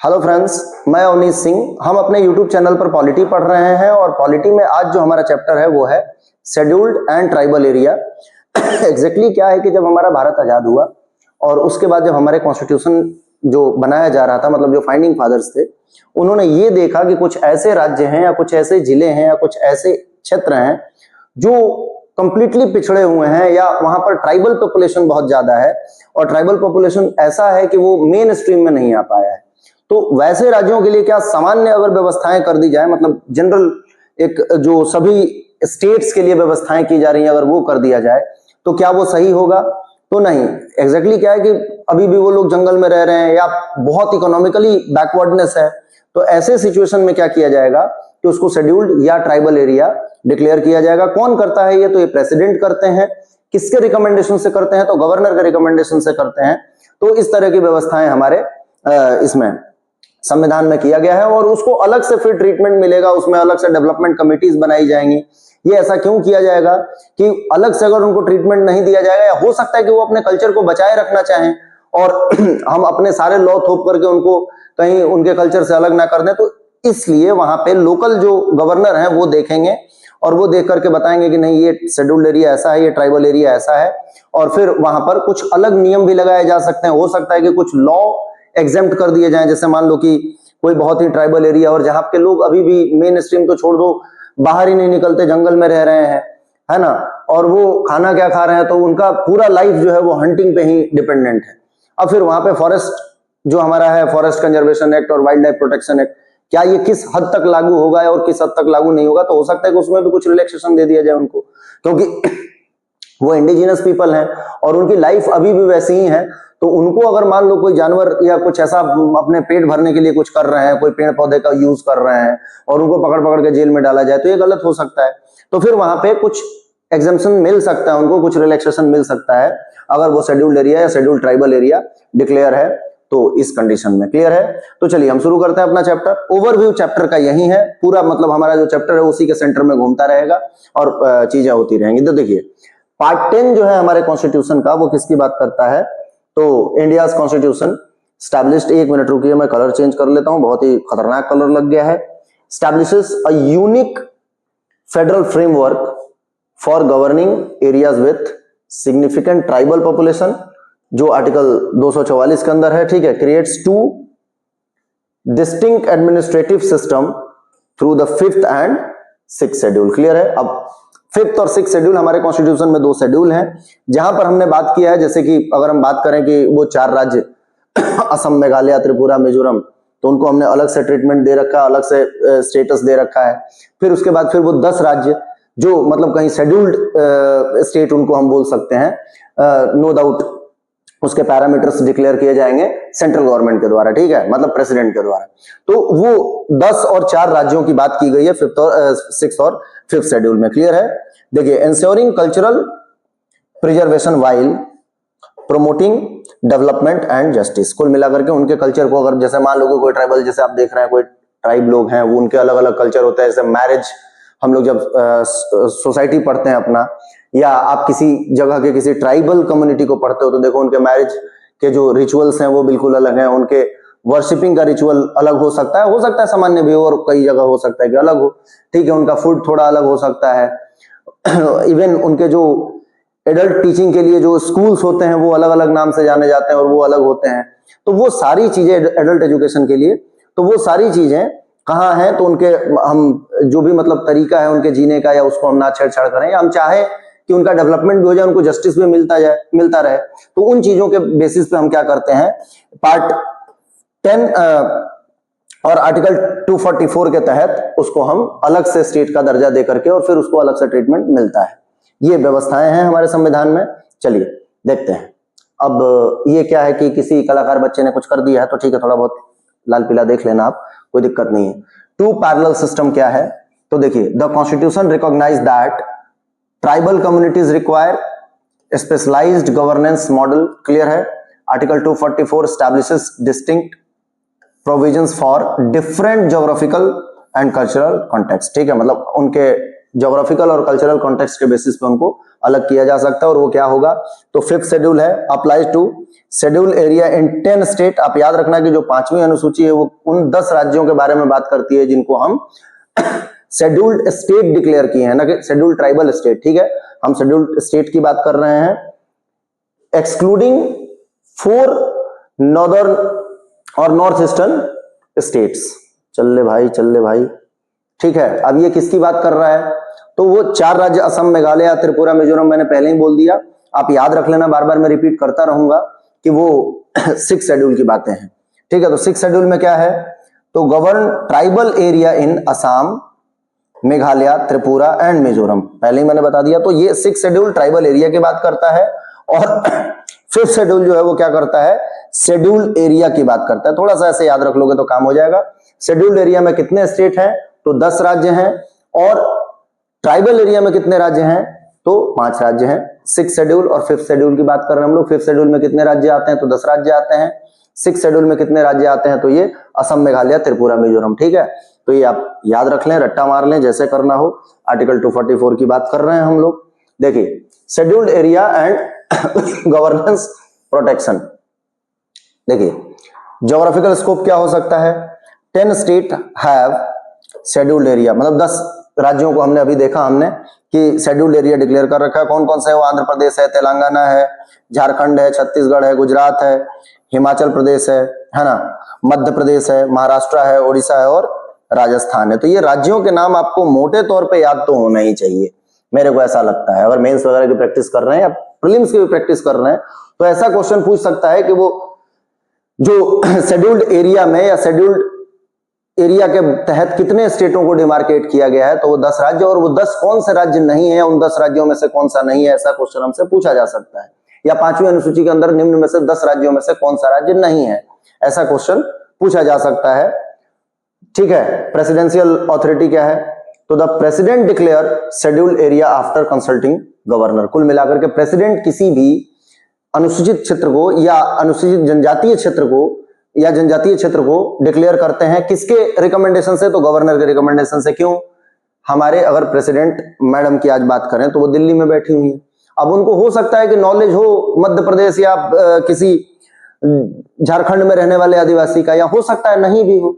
Hello friends, मैं अवनीश सिंह। हम अपने यूट्यूब चैनल पर पॉलिटी पढ़ रहे हैं और पॉलिटी में आज जो हमारा चैप्टर है वो है scheduled and tribal area. Exactly क्या है कि जब हमारा भारत आजाद हुआ और उसके बाद जब हमारे कॉन्स्टिट्यूशन जो बनाया जा रहा था, मतलब जो फाइंडिंग फादर्स थे, उन्होंने ये देखा कि कुछ ऐसे राज्य हैं या कुछ ऐसे जिले हैं या कुछ ऐसे क्षेत्र हैं जो कंप्लीटली पिछड़े हुए हैं या वहां पर ट्राइबल पॉपुलेशन बहुत ज्यादा है और ट्राइबल पॉपुलेशन ऐसा है कि वो मेन स्ट्रीम में नहीं आ पाया है। तो वैसे राज्यों के लिए क्या सामान्य अगर व्यवस्थाएं कर दी जाए, मतलब जनरल एक जो सभी स्टेट्स के लिए व्यवस्थाएं की जा रही हैं, अगर वो कर दिया जाए तो क्या वो सही होगा? तो नहीं। एग्जैक्टली क्या है कि अभी भी वो लोग जंगल में रह रहे हैं या बहुत इकोनॉमिकली बैकवर्डनेस है, तो ऐसे सिचुएशन में क्या किया जाएगा कि उसको शेड्यूल्ड या ट्राइबल एरिया डिक्लेयर किया जाएगा। कौन करता है ये? तो ये प्रेसिडेंट करते हैं। किसके रिकमेंडेशन से करते हैं? तो गवर्नर के रिकमेंडेशन से करते हैं। तो इस तरह की व्यवस्थाएं हमारे इसमें संविधान में किया गया है और उसको अलग से फिर ट्रीटमेंट मिलेगा, उसमें अलग से डेवलपमेंट कमिटीज बनाई जाएंगी। ये ऐसा क्यों किया जाएगा कि अलग से अगर उनको ट्रीटमेंट नहीं दिया जाएगा, या हो सकता है कि वो अपने कल्चर को बचाए रखना चाहें और हम अपने सारे लॉ थोप करके उनको कहीं उनके कल्चर से अलग ना कर दें, तो इसलिए वहां पे लोकल जो गवर्नर हैं वो देखेंगे और वो देख करके बताएंगे कि नहीं, ये शेड्यूल्ड एरिया ऐसा है, ये ट्राइबल एरिया ऐसा है, और फिर वहां पर कुछ अलग नियम भी लगाए जा सकते हैं। हो सकता है कि कुछ लॉ एग्जेम्प्ट कर दिए जाएं, जैसे मान लो कि कोई बहुत ही ट्राइबल एरिया और जहां के लोग अभी भी मेन स्ट्रीम तो छोड़ दो, बाहर ही नहीं निकलते, जंगल में रह रहे हैं, है ना, और वो खाना क्या खा रहे हैं, तो उनका पूरा लाइफ जो है वो हंटिंग पे ही डिपेंडेंट है। अब फिर वहां पे फॉरेस्ट जो हमारा है, फॉरेस्ट कंजर्वेशन एक्ट और वाइल्ड लाइफ प्रोटेक्शन एक्ट, क्या ये किस हद तक लागू होगा और किस हद तक लागू नहीं होगा? तो हो सकता है कि उसमें भी कुछ रिलैक्सेशन दे दिया जाए उनको, क्योंकि वो इंडिजिनस पीपल हैं और उनकी लाइफ अभी भी वैसी ही है। तो उनको अगर मान लो कोई जानवर या कुछ ऐसा अपने पेट भरने के लिए कुछ कर रहे हैं, कोई पेड़ पौधे का यूज कर रहे हैं और उनको पकड़ पकड़ के जेल में डाला जाए, तो ये गलत हो सकता है। तो फिर वहां पे कुछ एग्जम्पशन मिल सकता है, उनको कुछ रिलैक्सेशन मिल सकता है अगर वो शेड्यूल्ड एरिया या शेड्यूल्ड ट्राइबल एरिया डिक्लेयर है, तो इस कंडीशन में। क्लियर है? तो चलिए हम शुरू करते हैं अपना चैप्टर। ओवरव्यू चैप्टर का यही है पूरा, मतलब हमारा जो चैप्टर है उसी के सेंटर में घूमता रहेगा और चीजें होती रहेंगी। तो देखिए, पार्ट 10 जो है हमारे कॉन्स्टिट्यूशन का, वो किसकी बात करता है? तो इंडियाज कॉन्स्टिट्यूशन स्टैब्लिश्ड, एक मिनट रुकिए मैं कलर चेंज कर लेता हूं, बहुत ही खतरनाक कलर लग गया है। Establishes a unique federal framework for governing areas with significant tribal population, जो आर्टिकल 244 के अंदर है, ठीक है। Creates two distinct administrative system through the 5th and 6th schedule. Clear है? अब 5th और 6th शेड्यूल, हमारे कॉन्स्टिट्यूशन में 2 शेड्यूल हैं, जहां पर हमने बात किया है, जैसे कि अगर हम बात करें कि वो 4 राज्य असम, मेघालय, त्रिपुरा, मिजोरम, तो उनको हमने अलग से ट्रीटमेंट दे रखा है, अलग से स्टेटस दे रखा है। फिर उसके बाद फिर वो 10 राज्य जो मतलब कहीं शेड्यूल्ड स्टेट उनको हम बोल सकते हैं, नो डाउट उसके पैरामीटर्स डिक्लेयर किए जाएंगे सेंट्रल गवर्नमेंट के द्वारा, ठीक है, मतलब प्रेसिडेंट के द्वारा। तो वो 10 और 4 राज्यों की बात की गई है 5th और 6th और 5th शेड्यूल में। क्लियर है? देखिए, ensuring cultural preservation while promoting development and justice. कुल मिलाकर के उनके कल्चर को, अगर जैसे मान लो कोई ट्राइबल, जैसे आप देख रहे हैं कोई ट्राइब लोग हैं, वो उनके अलग अलग कल्चर होता है। जैसे मैरिज, हम लोग जब सोसाइटी पढ़ते हैं अपना, या आप किसी जगह के किसी ट्राइबल कम्युनिटी को पढ़ते हो, तो देखो उनके मैरिज के जो रिचुअल्स हैं वो बिल्कुल अलग हैं, उनके वर्शिपिंग का रिचुअल अलग हो सकता है सामान्य भी हो, और कई जगह हो सकता है कि अलग हो, ठीक है। उनका फूड थोड़ा अलग हो सकता है। इवन उनके जो एडल्ट टीचिंग के लिए जो स्कूल्स होते हैं वो अलग अलग नाम से जाने जाते हैं और वो अलग होते हैं। तो वो सारी चीजें एडल्ट एजुकेशन के लिए, तो वो सारी चीजें कहाँ हैं? तो उनके हम जो भी मतलब तरीका है उनके जीने का, या उसको हम ना छेड़छाड़ करें, या हम चाहे कि उनका डेवलपमेंट भी हो जाए, उनको जस्टिस भी मिलता रहे, तो उन चीजों के बेसिस पे हम क्या करते हैं, पार्ट 10 और आर्टिकल 244 के तहत उसको हम अलग से स्टेट का दर्जा दे करके और फिर उसको अलग से ट्रीटमेंट मिलता है। ये व्यवस्थाएं हैं हमारे संविधान में। चलिए देखते हैं। अब ये क्या है कि किसी कलाकार बच्चे ने कुछ कर दिया है, तो ठीक है, थोड़ा बहुत लाल पीला देख लेना आप, कोई दिक्कत नहीं है। 2 पैरेलल सिस्टम क्या है? तो देखिए, the constitution recognize that tribal communities require specialized governance model. Clear है? Article 244 establishes distinct provisions for different geographical and cultural context, ठीक है, मतलब उनके ज्योग्राफिकल और कल्चरल कॉन्टेक्स्ट के बेसिस पे उनको अलग किया जा सकता है, और वो क्या होगा, तो फिफ्थ शेड्यूल है, applies to schedule area in 10 state. आप याद रखना कि जो 5वीं अनुसूची है वो उन 10 राज्यों के बारे में बात करती है जिनको हम शेड्यूल्ड स्टेट डिक्लेयर किए हैं, ना कि शेड्यूल्ड ट्राइबल स्टेट। ठीक है, हम शेड्यूल्ड स्टेट की बात कर रहे हैं, एक्सक्लूडिंग 4 नॉर्दर्न और नॉर्थ ईस्टर्न स्टेट्स। चल ले भाई। ठीक है, अब ये किसकी बात कर रहा है, तो वो 4 राज्य असम, मेघालय, त्रिपुरा, मिजोरम, मैंने पहले ही बोल दिया, आप याद रख लेना, बार बार मैं रिपीट करता रहूंगा कि वो 6 शेड्यूल की बातें हैं। ठीक है, तो 6 शेड्यूल में क्या है, तो govern tribal area in Assam, Meghalaya, Tripura and Mizoram, पहले ही मैंने बता दिया। तो ये 6 शेड्यूल ट्राइबल एरिया की बात करता है, और 5th शेड्यूल जो है वो क्या करता है, शेड्यूल एरिया की बात करता है। थोड़ा सा ऐसे याद रख लोगे तो काम हो जाएगा। शेड्यूल्ड एरिया में कितने स्टेट हैं, तो 10 राज्य हैं, और ट्राइबल एरिया में कितने राज्य हैं, तो 5 राज्य हैं। 6 शेड्यूल और 5th शेड्यूल की बात कर रहे हैं हम लोग। 5th शेड्यूल में कितने राज्य आते हैं, तो 10 राज्य आते हैं। 6th शेड्यूल में कितने राज्य आते हैं, तो ये असम, मेघालय, त्रिपुरा, मिजोरम। ठीक है, तो ये आप याद रख लें, रट्टा मार लें, जैसे करना हो। आर्टिकल 244 की बात कर रहे हैं हम लोग। देखिए, scheduled area and governance protection. देखिए, ज्योग्राफिकल स्कोप क्या हो सकता है, 10 स्टेट हैव शेड्यूल्ड एरिया, मतलब 10 राज्यों को हमने अभी देखा हमने कि शेड्यूल्ड एरिया डिक्लेयर कर रखा है। कौन कौन से है वो, आंध्र प्रदेश है, तेलंगाना है, झारखंड है, छत्तीसगढ़ है, गुजरात है, हिमाचल प्रदेश है ना, मध्य प्रदेश है, महाराष्ट्र है, उड़ीसा है और राजस्थान है। तो ये राज्यों के नाम आपको मोटे तौर पे याद तो होना ही चाहिए, मेरे को ऐसा लगता है। अगर मेंस वगैरह की प्रैक्टिस कर रहे हैं या प्रीलिम्स की भी प्रैक्टिस कर रहे हैं, तो ऐसा क्वेश्चन पूछ सकता है कि वो जो शेड्यूल्ड एरिया में या शेड्यूल्ड एरिया के तहत कितने स्टेटों को डिमार्केट किया गया है, तो वो 10 राज्य, और वो 10 कौन से राज्य नहीं है, उन 10 राज्यों में से कौन सा नहीं है, ऐसा क्वेश्चन हमसे पूछा जा सकता है। या 5वीं अनुसूची के अंदर निम्न में से 10 राज्यों में से कौन सा राज्य नहीं है, ऐसा क्वेश्चन पूछा जा सकता है। ठीक है, प्रेसिडेंशियल अथॉरिटी क्या है, तो the president declare scheduled area after consulting governor. कुल मिलाकर के प्रेसिडेंट किसी भी अनुसूचित क्षेत्र को या अनुसूचित जनजातीय क्षेत्र को या जनजातीय क्षेत्र को डिक्लेयर करते हैं, किसके रिकमेंडेशन से, तो गवर्नर के रिकमेंडेशन से। क्यों, हमारे अगर प्रेसिडेंट मैडम की आज बात करें तो वो दिल्ली में बैठी हुई है। अब उनको हो सकता है कि नॉलेज हो मध्य प्रदेश या किसी झारखंड में रहने वाले आदिवासी का, या हो सकता है नहीं भी हो,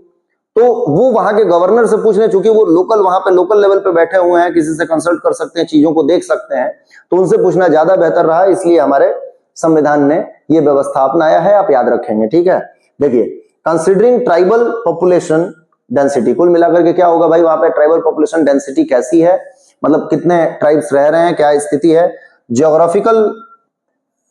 तो वो वहां के गवर्नर से पूछ रहे, चूंकि वो लोकल, वहां पे लोकल लेवल पे बैठे हुए हैं, किसी से कंसल्ट कर सकते हैं, चीजों को देख सकते हैं, तो उनसे पूछना ज्यादा बेहतर रहा। इसलिए हमारे संविधान ने ये व्यवस्था अपनाया है, आप याद रखेंगे। ठीक है, देखिए, कंसिडरिंग ट्राइबल पॉपुलेशन डेंसिटी, कुल मिलाकर के क्या होगा भाई, वहां पे ट्राइबल पॉपुलेशन डेंसिटी कैसी है, मतलब कितने ट्राइब्स रह रहे हैं, क्या स्थिति है, ज्योग्राफिकल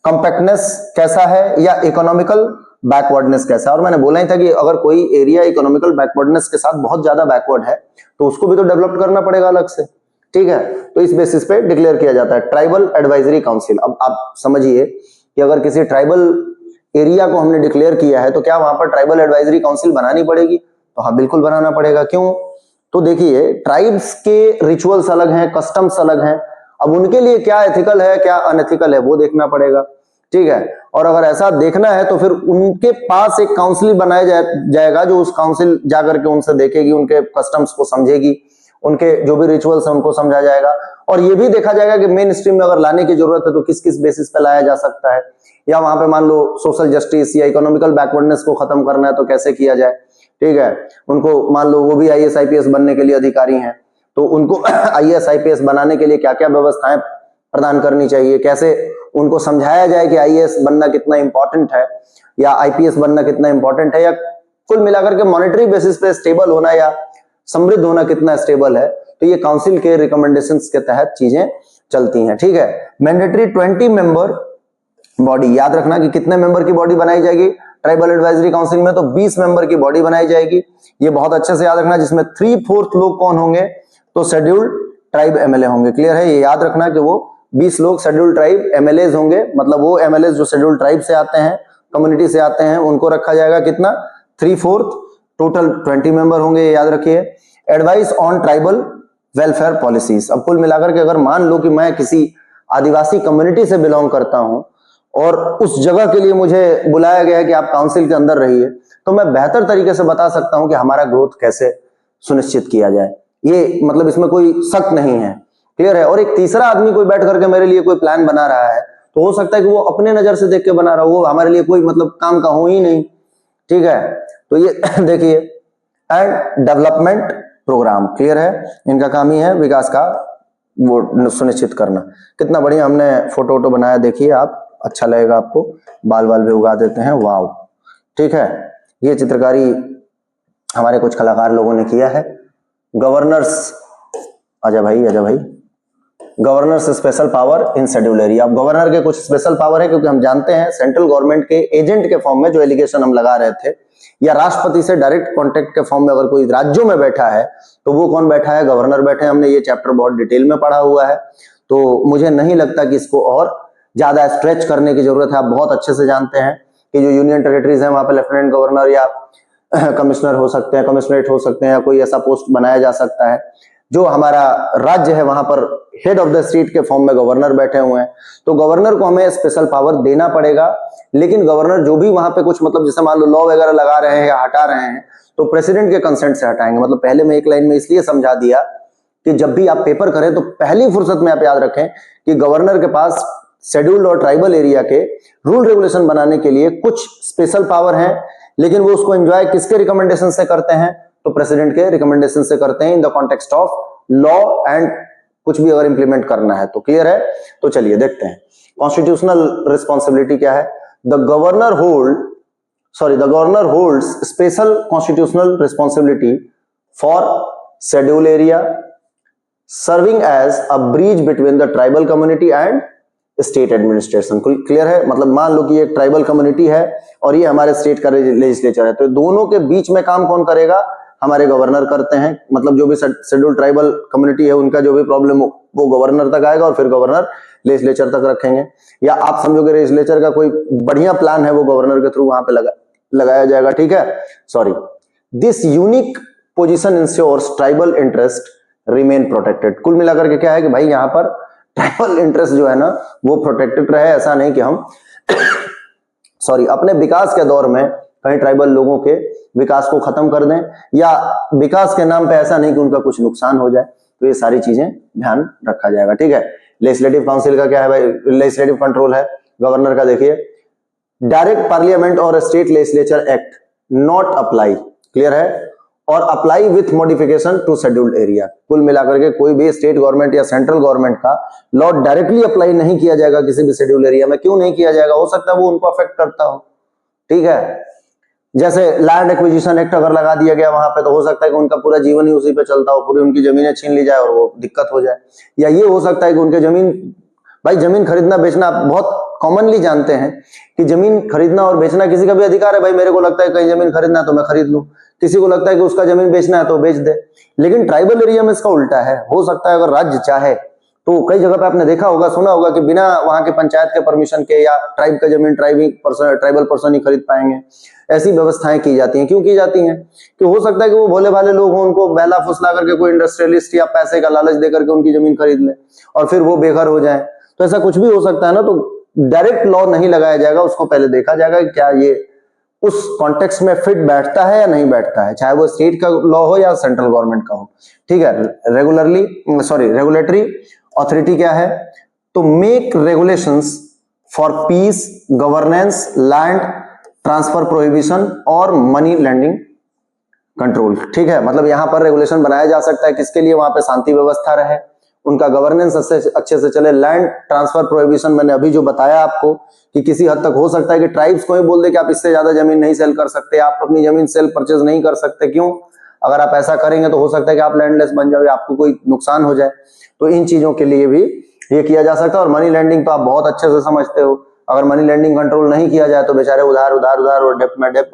कंपैक्टनेस कैसा है, या इकोनॉमिकल बैकवर्डनेस कैसा है। और मैंने बोला ही था कि अगर कोई एरिया इकोनॉमिकल बैकवर्डनेस के साथ बहुत ज्यादा बैकवर्ड है, तो उसको भी तो डेवलप करना पड़ेगा अलग से। ठीक है, तो इस बेसिस पे डिक्लेयर किया जाता है ट्राइबल एडवाइजरी काउंसिल। अब आप समझिए कि अगर किसी ट्राइबल एरिया को हमने डिक्लेयर किया है, तो क्या वहां पर ट्राइबल एडवाइजरी काउंसिल बनानी पड़ेगी, तो हाँ बिल्कुल बनाना पड़ेगा। क्यों, तो देखिए, ट्राइब्स के रिचुअल्स अलग हैं, कस्टम्स अलग हैं, अब उनके लिए क्या एथिकल है क्या अनएथिकल है वो देखना पड़ेगा। ठीक है, और अगर ऐसा देखना है तो फिर उनके पास एक काउंसिल बनाया जाएगा, जो उस काउंसिल जाकर के उनसे देखेगी, उनके कस्टम्स को समझेगी, उनके जो भी रिचुअल्स हैं उनको समझा जाएगा, और ये भी देखा जाएगा कि मेन स्ट्रीम में अगर लाने की जरूरत है तो किस किस बेसिस पे लाया जा सकता है, या वहां पे मान लो सोशल जस्टिस या इकोनॉमिकल बैकवर्डनेस को खत्म करना है तो कैसे किया जाए। ठीक है, उनको मान लो वो भी IAS IPS बनने के लिए अधिकारी हैं, तो उनको IAS IPS बनाने के लिए क्या क्या व्यवस्थाएं प्रदान करनी चाहिए, कैसे उनको समझाया जाए कि IAS बनना कितना इंपॉर्टेंट है या IPS बनना कितना इंपॉर्टेंट है, या कुल मिलाकर के मॉनेटरी बेसिस पे स्टेबल होना या समृद्ध होना कितना स्टेबल है, तो ये काउंसिल के रिकमेंडेशंस के तहत चीजें चलती हैं। ठीक है, मैंडेटरी 20 मेंबर बॉडी, याद रखना कि कितने मेंबर की बॉडी बनाई जाएगी ट्राइबल एडवाइजरी काउंसिल में, तो 20 मेंबर की बॉडी बनाई जाएगी। ये बहुत अच्छे से याद रखना, जिसमें 3/4 लोग कौन होंगे, तो शेड्यूल्ड ट्राइब MLA होंगे। क्लियर है, ये याद रखना कि वो 20 लोग शेड्यूल्ड ट्राइब MLAs होंगे, मतलब वो MLAs जो शेड्यूल्ड ट्राइब से आते हैं, कम्युनिटी से आते हैं, उनको रखा जाएगा कितना, 3/4, टोटल 20 मेंबर होंगे, याद रखिए। Advice on tribal welfare policies, अब कुल मिलाकर के अगर मान लो कि मैं किसी आदिवासी कम्युनिटी से बिलोंग करता हूं और उस जगह के लिए मुझे बुलाया गया है कि आप काउंसिल के अंदर रहिए, तो मैं बेहतर तरीके से बता सकता हूं कि हमारा ग्रोथ कैसे सुनिश्चित किया जाए। ये मतलब इसमें कोई शक नहीं है। क्लियर है। और एक तीसरा आदमी कोई बैठ करके मेरे लिए कोई प्लान बना रहा है तो हो सकता है कि वो अपने नजर से देख के बना रहा हो, वो हमारे लिए कोई मतलब काम का हो ही नहीं, ठीक है। तो ये देखिए, एंड डेवलपमेंट प्रोग्राम, क्लियर है, इनका काम ही है विकास का वो सुनिश्चित करना। कितना बढ़िया हमने फोटो वोटो बनाया, देखिए आप, अच्छा लगेगा आपको, बाल बाल भी उगा देते हैं, वाव, ठीक है। ये चित्रकारी हमारे कुछ कलाकार लोगों ने किया है। गवर्नर्स, आजा भाई आजा भाई, governors special power in schedule area. अब गवर्नर के कुछ स्पेशल पावर है, क्योंकि हम जानते हैं सेंट्रल गवर्नमेंट के एजेंट के फॉर्म में जो एलिगेशन हम लगा रहे थे, या राष्ट्रपति से डायरेक्ट कांटेक्ट के फॉर्म में अगर कोई राज्यों में बैठा है तो वो कौन बैठा है, गवर्नर बैठे हैं। हमने ये चैप्टर बहुत डिटेल में पढ़ा हुआ है, तो मुझे नहीं लगता कि इसको और ज्यादा स्ट्रेच करने की जरूरत है। आप बहुत अच्छे से जानते हैं कि जो यूनियन टेरिटरीज है वहां पे लेफ्टिनेंट गवर्नर या कमिश्नर हो सकते हैं, कमिश्नरेट हो सकते हैं, या कोई ऐसा पोस्ट बनाया जा सकता है। जो हमारा राज्य है वहां पर हेड ऑफ द स्टेट के फॉर्म में गवर्नर बैठे हुए हैं, तो गवर्नर को हमें स्पेशल पावर देना पड़ेगा। लेकिन गवर्नर जो भी वहां पे कुछ मतलब जैसे मान लो लॉ वगैरह लगा रहे हैं या हटा रहे हैं तो प्रेसिडेंट के कंसेंट से हटाएंगे। मतलब पहले मैं एक लाइन में इसलिए समझा दिया कि जब भी आप पेपर करें तो पहली फुर्सत में आप याद रखें कि गवर्नर के पास शेड्यूल्ड और ट्राइबल एरिया के रूल रेगुलेशन बनाने के लिए कुछ स्पेशल पावर हैं, लेकिन वो उसको एंजॉय किसके रिकमेंडेशन से करते हैं, तो प्रेसिडेंट के रिकमेंडेशन से करते हैं in the context of law and कुछ भी अगर इंप्लीमेंट करना है तो। क्लियर है। तो चलिए देखते हैं कॉन्स्टिट्यूशनल रिस्पॉन्सिबिलिटी क्या है। The governor holds special constitutional responsibility for schedule area serving as a bridge between the tribal community and state administration. Clear है। मतलब मान लो कि एक ट्राइबल कम्युनिटी है और ये हमारे स्टेट का लेजिस्लेचर है, तो दोनों के बीच में काम कौन करेगा, हमारे गवर्नर करते हैं। मतलब जो भी शेड्यूल ट्राइबल कम्युनिटी है उनका जो भी प्रॉब्लम हो वो गवर्नर तक आएगा और फिर गवर्नर लेजिस्लेचर तक रखेंगे। या आप समझोगे लेजिस्लेचर का कोई बढ़िया प्लान है वो गवर्नर के थ्रू वहां पे लगाया जाएगा, ठीक है। Sorry, this unique position ensures tribal interest remain protected. कुल मिलाकर के क्या है कि भाई यहाँ पर ट्राइबल इंटरेस्ट जो है ना वो प्रोटेक्टेड रहे। ऐसा नहीं कि हम सॉरी अपने विकास के दौर में कहीं ट्राइबल लोगों के विकास को खत्म कर दें, या विकास के नाम पे ऐसा नहीं कि उनका कुछ नुकसान हो जाए। तो ये सारी चीजें ध्यान रखा जाएगा, ठीक है। लेजिस्लेटिव काउंसिल का क्या है भाई, लेजिस्लेटिव कंट्रोल है गवर्नर का। देखिए, डायरेक्ट पार्लियामेंट और state legislature act not apply, clear है, और apply with modification to scheduled area. कुल मिलाकर के कोई भी स्टेट गवर्नमेंट या सेंट्रल गवर्नमेंट का लॉ डायरेक्टली अप्लाई नहीं किया जाएगा किसी भी शेड्यूल एरिया में। क्यों नहीं किया जाएगा, हो सकता है वो उनको अफेक्ट करता हो, ठीक है। जैसे लैंड एक्विजिशन एक्ट अगर लगा दिया गया वहां पे तो हो सकता है कि उनका पूरा जीवन ही उसी पे चलता हो, पूरी उनकी जमीनें छीन ली जाए और वो दिक्कत हो जाए। या ये हो सकता है कि उनके भाई जमीन खरीदना बेचना आप बहुत कॉमनली जानते हैं कि जमीन खरीदना और बेचना किसी का भी अधिकार है। भाई मेरे को लगता है कहीं जमीन खरीदना है तो मैं खरीद लूं, किसी को लगता है कि उसका जमीन बेचना है तो बेच दे। लेकिन ट्राइबल एरिया में इसका उल्टा है। हो सकता है अगर राज्य चाहे तो कई जगह पे आपने देखा होगा, सुना होगा कि बिना वहां के पंचायत के परमिशन के या ट्राइब का जमीन ट्राइबल पर्सन ही खरीद पाएंगे। ऐसी व्यवस्थाएं की जाती हैं। क्यों की जाती हैं कि हो सकता है कि वो भोले भाले लोग हों, उनको बहला फुसला करके कोई इंडस्ट्रियलिस्ट या पैसे का लालच दे करके उनकी जमीन खरीद ले और फिर वो बेघर हो जाए। तो ऐसा कुछ भी हो सकता है ना। तो डायरेक्ट लॉ नहीं लगाया जाएगा, उसको पहले देखा जाएगा कि क्या ये उस कॉन्टेक्स्ट में फिट बैठता है या नहीं बैठता है, चाहे वो स्टेट का लॉ हो या सेंट्रल गवर्नमेंट का हो, ठीक है। रेगुलेटरी ऑथोरिटी क्या है, तो make regulations for piece, governance, land transfer prohibition और मनी लैंडिंग कंट्रोल, ठीक है। मतलब यहां पर रेगुलेशन बनाया जा सकता है किसके लिए, वहां पे शांति व्यवस्था रहे, उनका गवर्नेंस अच्छे से चले। लैंड ट्रांसफर प्रोहिबिशन मैंने अभी जो बताया आपको कि किसी हद तक हो सकता है कि ट्राइब्स को ही बोल दे कि आप इससे ज्यादा जमीन नहीं सेल कर सकते, आप अपनी जमीन सेल परचेज नहीं कर सकते। क्यों, अगर आप ऐसा करेंगे तो हो सकता है कि आप लैंडलेस बन जाओ, आपको कोई नुकसान हो जाए। तो इन चीजों के लिए भी ये किया जा सकता है। और मनी लैंडिंग तो आप बहुत अच्छे से समझते हो, अगर मनी लैंडिंग कंट्रोल नहीं किया जाए तो बेचारे उधार उधार उधार और डेप्थ में डेप्थ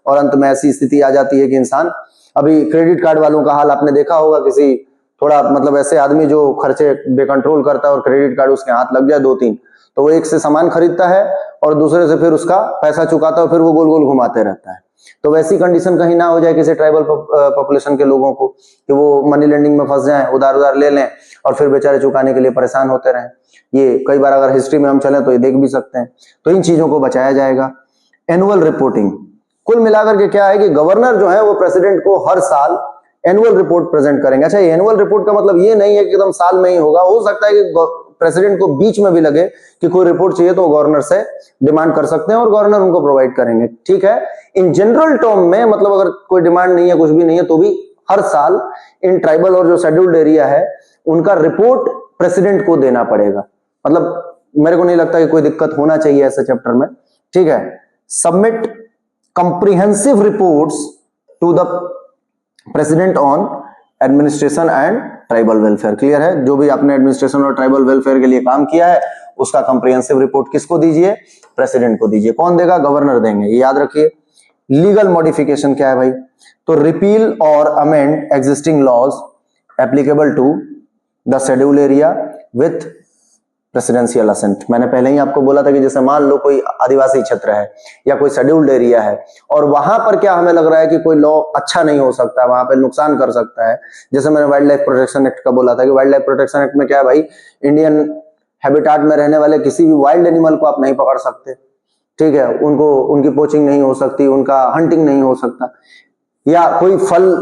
और अंत में ऐसी स्थिति आ जाती है कि इंसान, अभी क्रेडिट कार्ड वालों का हाल आपने देखा होगा, किसी थोड़ा मतलब ऐसे आदमी जो खर्चे बेकंट्रोल करता है और क्रेडिट कार्ड उसके हाथ लग जाए 2-3, तो वो एक से सामान खरीदता है और दूसरे से फिर उसका पैसा चुकाता है, फिर वो गोल गोल घुमाते रहता है। तो वैसी कंडीशन कहीं ना हो जाए किसी ट्राइबल पॉपुलेशन के लोगों को कि वो मनी लेंडिंग में फंस जाएं, उधार उधार ले लें और फिर बेचारे चुकाने के लिए परेशान होते रहें। ये कई बार अगर हिस्ट्री में हम चलें तो ये देख भी सकते हैं। तो इन चीजों को बचाया जाएगा। एनुअल रिपोर्टिंग, कुल मिलाकर के क्या है कि गवर्नर जो है वो प्रेसिडेंट को हर साल एनुअल रिपोर्ट प्रेजेंट करेंगे। अच्छा, एनुअल रिपोर्ट का मतलब ये नहीं है कि एकदम साल में ही होगा, हो सकता है कि प्रेसिडेंट को बीच में भी लगे कि कोई रिपोर्ट चाहिए तो गवर्नर से डिमांड कर सकते हैं और गवर्नर उनको प्रोवाइड करेंगे, ठीक है। इन जनरल टर्म में मतलब अगर कोई डिमांड नहीं है, कुछ भी नहीं है, तो भी हर साल इन ट्राइबल और जो शेड्यूल्ड एरिया है उनका रिपोर्ट प्रेसिडेंट को देना पड़ेगा। मतलब मेरे को नहीं लगता कि कोई दिक्कत होना चाहिए ऐसे चैप्टर में, ठीक है। Submit comprehensive reports to the president on administration and tribal welfare. Clear है? जो भी आपने एडमिनिस्ट्रेशन और ट्राइबल वेलफेयर के लिए काम किया है उसका कंप्रिहेंसिव रिपोर्ट किसको दीजिए? प्रेसिडेंट को दीजिए। कौन देगा? गवर्नर देंगे, ये याद रखिए। लीगल मॉडिफिकेशन क्या है भाई? तो रिपील और amend existing laws applicable to the schedule area with presidential assent. मैंने पहले ही आपको बोला था कि जैसे मान लो कोई आदिवासी क्षेत्र है या कोई शेड्यूल्ड एरिया है और वहां पर क्या हमें लग रहा है कि कोई लॉ अच्छा नहीं हो सकता, वहां पे नुकसान कर सकता है। जैसे मैंने वाइल्ड लाइफ प्रोटेक्शन एक्ट का बोला था कि वाइल्ड लाइफ प्रोटेक्शन एक्ट में क्या है भाई, इंडियन हैबिटाट में रहने वाले किसी भी वाइल्ड एनिमल को आप नहीं पकड़ सकते, ठीक है। उनको उनकी पोचिंग नहीं हो सकती, उनका हंटिंग नहीं हो सकता, या कोई फल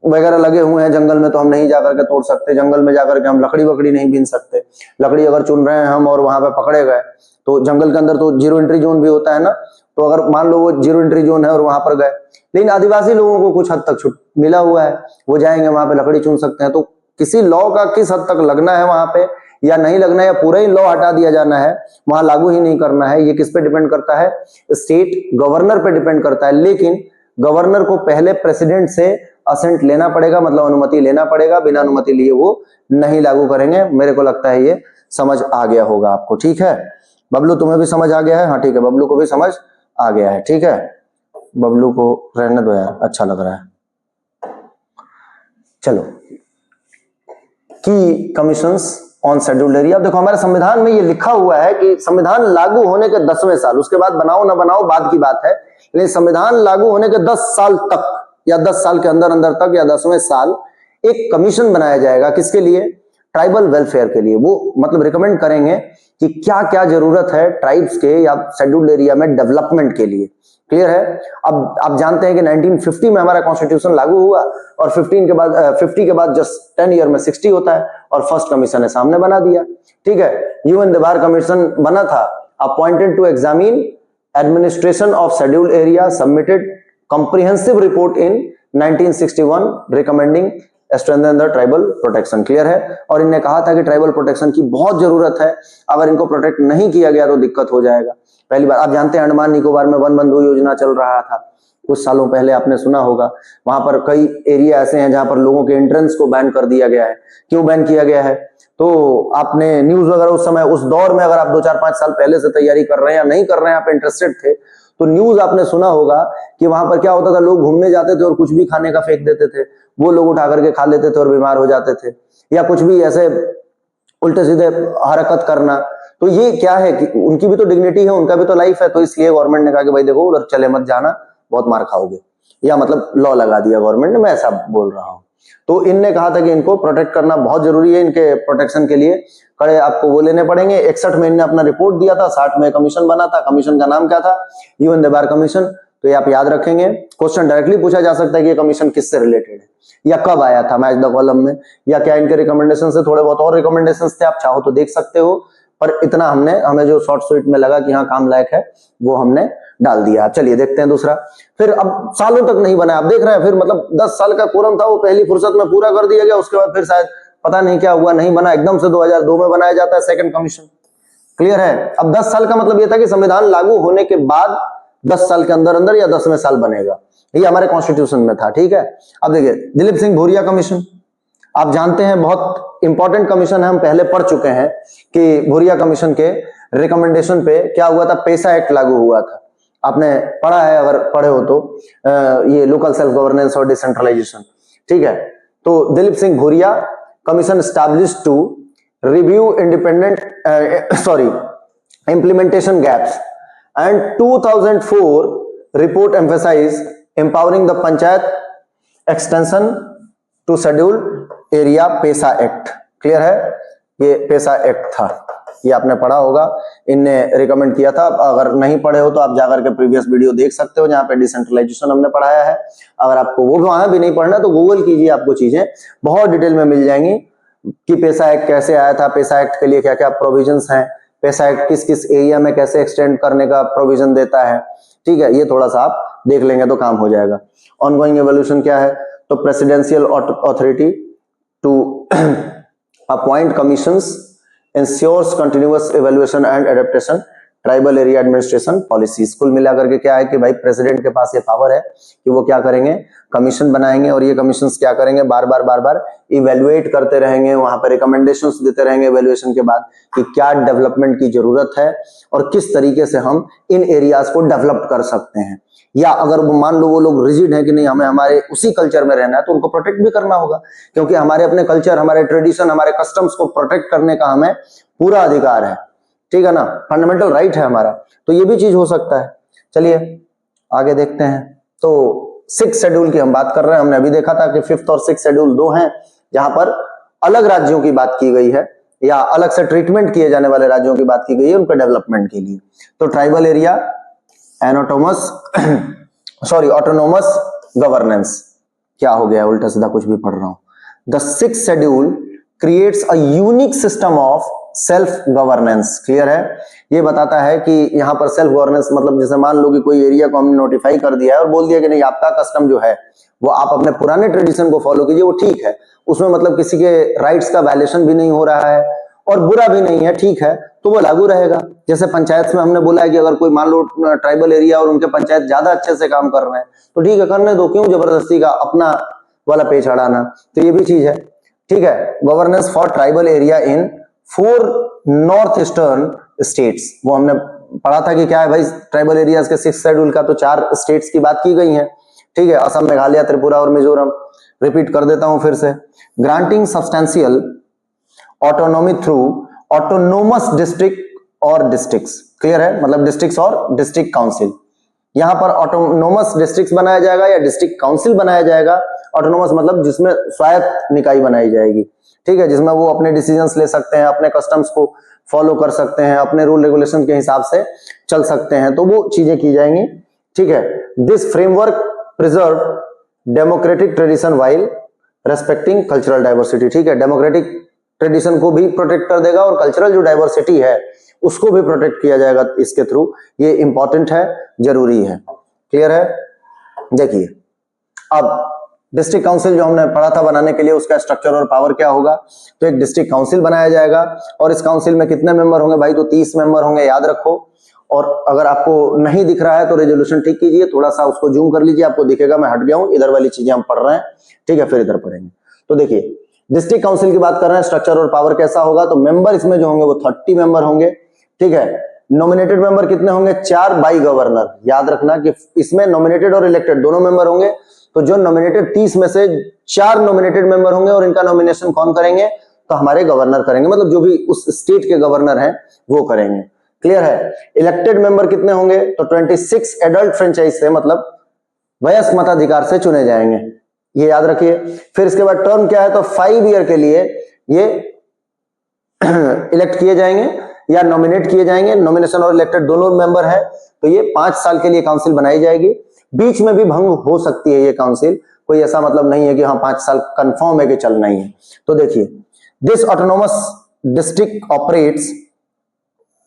वगैरह लगे हुए हैं जंगल में तो हम नहीं जाकर के तोड़ सकते, जंगल में जाकर के हम लकड़ी वकड़ी नहीं बीन सकते। लकड़ी अगर चुन रहे हैं हम और वहां पे पकड़े गए तो जंगल के अंदर तो जीरो एंट्री जोन भी होता है ना, तो अगर मान लो वो जीरो एंट्री जोन है और वहां पर गए, लेकिन आदिवासी लोगों को कुछ हद तक छूट मिला हुआ है, वो जाएंगे वहां पे लकड़ी चुन सकते हैं। तो किसी लॉ का किस हद तक लगना है वहां पे या नहीं लगना है, या पूरा ही लॉ हटा दिया जाना है, वहां लागू ही नहीं करना है, ये किस पे डिपेंड करता है? स्टेट गवर्नर पे डिपेंड करता है। लेकिन गवर्नर को पहले प्रेसिडेंट से असेंट लेना पड़ेगा, मतलब अनुमति लेना पड़ेगा, बिना अनुमति लिए वो नहीं लागू करेंगे। मेरे को लगता है ये समझ आ गया होगा आपको, ठीक है। बबलू तुम्हें भी समझ आ गया है? हाँ ठीक है, बबलू को भी समझ आ गया है, ठीक है। बबलू को रहने दो यार, अच्छा लग रहा है। चलो, की कमीशंस ऑन शेड्यूल्ड एरिया। देखो हमारे संविधान में ये लिखा हुआ है कि संविधान लागू होने के 10वें साल, उसके बाद बनाओ ना बनाओ बाद की बात है, लेकिन संविधान लागू होने के 10 साल तक या 10 साल के अंदर अंदर तक या 10वें साल एक कमीशन बनाया जाएगा। किसके लिए? ट्राइबल वेलफेयर के लिए। वो मतलब रिकमेंड करेंगे कि क्या क्या जरूरत है ट्राइब्स के या शेड्यूल्ड एरिया में डेवलपमेंट के लिए। क्लियर है? अब आप जानते हैं कि 1950 में हमारा कॉन्स्टिट्यूशन लागू हुआ और 50 के बाद जस्ट 10 ईयर में 60 होता है और फर्स्ट कमीशन है सामने बना दिया, ठीक है। यूएन देबार कमीशन बना था, appointed to examine administration of scheduled area, submitted comprehensive report in 1961 recommending strengthen the tribal protection। Clear है? और इन्हें कहा था कि ट्राइबल प्रोटेक्शन की बहुत जरूरत है, अगर इनको प्रोटेक्ट नहीं किया गया तो दिक्कत हो जाएगा। पहली बार आप जानते हैं अंडमान निकोबार में वन बंधु योजना चल रहा था कुछ सालों पहले, आपने सुना होगा। वहां पर कई एरिया ऐसे हैं जहां पर लोगों के एंट्रेंस को बैन कर दिया गया है। क्यों बैन किया गया है? तो आपने न्यूज वगैरह उस समय उस दौर में, अगर आप 2-4-5 साल पहले से तैयारी कर रहे हैं या नहीं कर रहे हैं, आप इंटरेस्टेड थे तो न्यूज आपने सुना होगा कि वहां पर क्या होता था, लोग घूमने जाते थे और कुछ भी खाने का फेंक देते थे, वो लोग उठा करके खा लेते थे और बीमार हो जाते थे, या कुछ भी ऐसे उल्टे सीधे हरकत करना। तो ये क्या है कि उनकी भी तो डिग्निटी है, उनका भी तो लाइफ है, तो इसलिए गवर्नमेंट ने कहा कि भाई देखो उधर चले मत जाना, बहुत मार खाओगे, या मतलब लॉ लगा दिया गवर्नमेंट ने, मैं ऐसा बोल रहा हूं। तो इनने कहा था कि इनको प्रोटेक्ट करना बहुत जरूरी है, इनके प्रोटेक्शन के लिए कड़े आपको वो लेने पड़ेंगे। 61 में इन्होंने अपना रिपोर्ट दिया था, 60 में कमीशन बना था, कमीशन का नाम क्या था? यूएन देबार कमीशन। तो ये आप याद रखेंगे, क्वेश्चन डायरेक्टली पूछा जा सकता है कि ये कमीशन किससे रिलेटेड है या कब आया था मैच द कॉलम में, या क्या इनके रिकमेंडेशन से थोड़े बहुत और रिकमेंडेशन थे, आप चाहो तो देख सकते हो, पर इतना हमें जो शॉर्ट स्वीट में लगा कि हाँ काम लायक है वो हमने डाल दिया। चलिए देखते हैं दूसरा। फिर अब सालों तक नहीं बना, आप देख रहे हैं, फिर मतलब 10 साल का कोरम था वो पहली फुर्सत में पूरा कर दिया गया, उसके बाद फिर शायद पता नहीं क्या हुआ, नहीं बना, एकदम से 2002 में बनाया जाता है सेकंड कमीशन। क्लियर है? अब 10 साल का मतलब ये था कि संविधान लागू होने के बाद 10 साल के अंदर अंदर या 10वें साल बनेगा, ये हमारे कॉन्स्टिट्यूशन में था, ठीक है। अब देखिए दिलीप सिंह भूरिया कमीशन, आप जानते हैं बहुत इंपॉर्टेंट कमीशन है, हम पहले पढ़ चुके हैं कि भूरिया कमीशन के रिकमेंडेशन पे क्या हुआ था, पेसा एक्ट लागू हुआ था। आपने पढ़ा है, अगर पढ़े हो तो, ये लोकल सेल्फ गवर्नेंस और डिसेंट्रलाइजेशन, ठीक है। तो Dilip Singh Bhuria commission established to review implementation gaps, and 2004 report emphasized empowering the panchayat extension to scheduled area, PESA act. Clear है? ये पेसा एक्ट था। ये आपने पढ़ा होगा, इनने रिकमेंड किया था। अगर नहीं पढ़े हो तो आप जाकर के प्रीवियस वीडियो देख सकते हो जहाँ पे डिसेंट्रलाइजेशन हमने पढ़ाया है। अगर आपको वो वहां भी नहीं पढ़ना तो गूगल कीजिए, आपको चीजें बहुत डिटेल में मिल जाएंगी कि पैसा एक्ट कैसे आया था, पैसा एक्ट के लिए क्या क्या प्रोविजंस हैं, पैसा एक्ट किस किस एरिया में कैसे एक्सटेंड करने का प्रोविजन देता है। ठीक है, ये थोड़ा सा आप देख लेंगे तो काम हो जाएगा। ऑनगोइंग एवोल्यूशन क्या है, तो presidential authority to appoint commissions ensures continuous evaluation and adaptation tribal area administration policies. कुल मिलाकर के क्या है कि भाई प्रेसिडेंट के पास ये पावर है कि वो क्या करेंगे, कमीशन बनाएंगे और ये कमीशंस क्या करेंगे, बार बार इवेल्युएट करते रहेंगे, वहां पर रिकमेंडेशंस देते रहेंगे इवेल्युएशन के बाद कि क्या डेवलपमेंट की जरूरत है और किस तरीके से हम इन एरियाज को डेवलप कर सकते हैं। या अगर मान लो वो लोग रिजिड है कि नहीं हमें हमारे उसी कल्चर में रहना है, तो उनको प्रोटेक्ट भी करना होगा, क्योंकि हमारे अपने कल्चर, हमारे ट्रेडिशन, हमारे कस्टम्स को प्रोटेक्ट करने का हमें पूरा अधिकार है। ठीक है ना, फंडामेंटल राइट है हमारा, तो ये भी चीज हो सकता है। चलिए आगे देखते हैं। तो 6th शेड्यूल की हम बात कर रहे हैं। हमने अभी देखा था कि 5th और 6th शेड्यूल दो हैं जहां पर अलग राज्यों की बात की गई है या अलग से ट्रीटमेंट किए जाने वाले राज्यों की बात की गई है उनके डेवलपमेंट के लिए। तो ट्राइबल एरिया ऑटोनोमस गवर्नेंस, क्या हो गया, उल्टा सीधा कुछ भी पढ़ रहा हूं। The 6th schedule creates a unique system of self governance. Clear है, ये बताता है कि यहाँ पर सेल्फ गवर्नेंस मतलब जैसे मान लो कि कोई एरिया को हमने नोटिफाई कर दिया है और बोल दिया कि नहीं आपका कस्टम जो है वो आप अपने पुराने ट्रेडिशन को फॉलो कीजिए, वो ठीक है, उसमें मतलब किसी के राइट्स का वायलेशन भी नहीं हो रहा है और बुरा भी नहीं है, ठीक है, तो वो लागू रहेगा। जैसे पंचायत में हमने बोला है कि अगर कोई मान लो ट्राइबल एरिया और उनके पंचायत ज्यादा अच्छे से काम कर रहे हैं तो ठीक है, करने दो, क्यों जबरदस्ती का अपना वाला पेच अड़ाना। तो ये भी चीज है। ठीक है, governance for tribal area in 4 north eastern states, वो हमने पढ़ा था कि क्या है भाई, ट्राइबल एरियाज के 6th शेड्यूल का तो 4 स्टेट्स की बात की गई है। ठीक है, असम, मेघालय, त्रिपुरा और मिजोरम। रिपीट कर देता हूं फिर से। Granting substantial autonomy through autonomous district और डिस्ट्रिक्ट्स। क्लियर है, मतलब डिस्ट्रिक्ट्स और डिस्ट्रिक्ट काउंसिल। यहां पर ऑटोनोमस डिस्ट्रिक्ट्स बनाया जाएगा या डिस्ट्रिक्ट काउंसिल बनाया जाएगा। ऑटोनोमस मतलब जिसमें स्वायत्त निकाय बनाई जाएगी। ठीक है, जिसमें वो अपने डिसीजंस ले सकते हैं, अपने कस्टम्स को फॉलो कर सकते हैं, अपने रूल रेगुलेशन के हिसाब से चल सकते हैं, तो वो चीजें की जाएंगी। ठीक है, this framework preserve democratic tradition while respecting cultural diversity. ठीक है, डेमोक्रेटिक ट्रेडिशन को भी प्रोटेक्ट कर देगा और कल्चरल जो डाइवर्सिटी है उसको भी प्रोटेक्ट किया जाएगा इसके थ्रू। ये इंपॉर्टेंट है, जरूरी है। क्लियर है। देखिए अब डिस्ट्रिक्ट काउंसिल जो हमने पढ़ा था बनाने के लिए, उसका स्ट्रक्चर और पावर क्या होगा। तो एक डिस्ट्रिक्ट काउंसिल बनाया जाएगा और इस काउंसिल में कितने मेंबर होंगे भाई, तो 30 मेंबर होंगे, याद रखो। और अगर आपको नहीं दिख रहा है तो रेजोल्यूशन ठीक कीजिए, थोड़ा सा उसको जूम कर लीजिए, आपको दिखेगा मैं हट गया हूं, इधर वाली चीजें हम पढ़ रहे हैं। ठीक है, फिर इधर पढ़ेंगे। तो देखिए डिस्ट्रिक्ट काउंसिल की बात कर रहे हैं, स्ट्रक्चर और पावर कैसा होगा। तो मेंबर इसमें जो होंगे वो 30 मेंबर होंगे। ठीक है, नॉमिनेटेड मेंबर कितने होंगे, 4 बाई गवर्नर। याद रखना कि इसमें नॉमिनेटेड और इलेक्टेड दोनों मेंबर होंगे। तो जो नॉमिनेटेड 30 में से 4 नॉमिनेटेड मेंबर होंगे और इनका नॉमिनेशन कौन करेंगे, तो हमारे गवर्नर करेंगे, मतलब जो भी उस स्टेट के गवर्नर हैं वो करेंगे। क्लियर है। इलेक्टेड मेंबर कितने होंगे, तो 26 एडल्ट फ्रेंचाइज से, मतलब वयस्क मताधिकार से चुने जाएंगे, ये याद रखिए। फिर इसके बाद टर्म क्या है, तो 5 ईयर के लिए ये इलेक्ट किए जाएंगे या नॉमिनेट किए जाएंगे। नॉमिनेशन और इलेक्टेड दोनों मेंबर है, तो ये 5 साल के लिए काउंसिल बनाई जाएगी। बीच में भी भंग हो सकती है ये काउंसिल, कोई ऐसा मतलब नहीं है कि हाँ 5 साल कंफर्म है कि चलना ही है। तो देखिए this autonomous district operates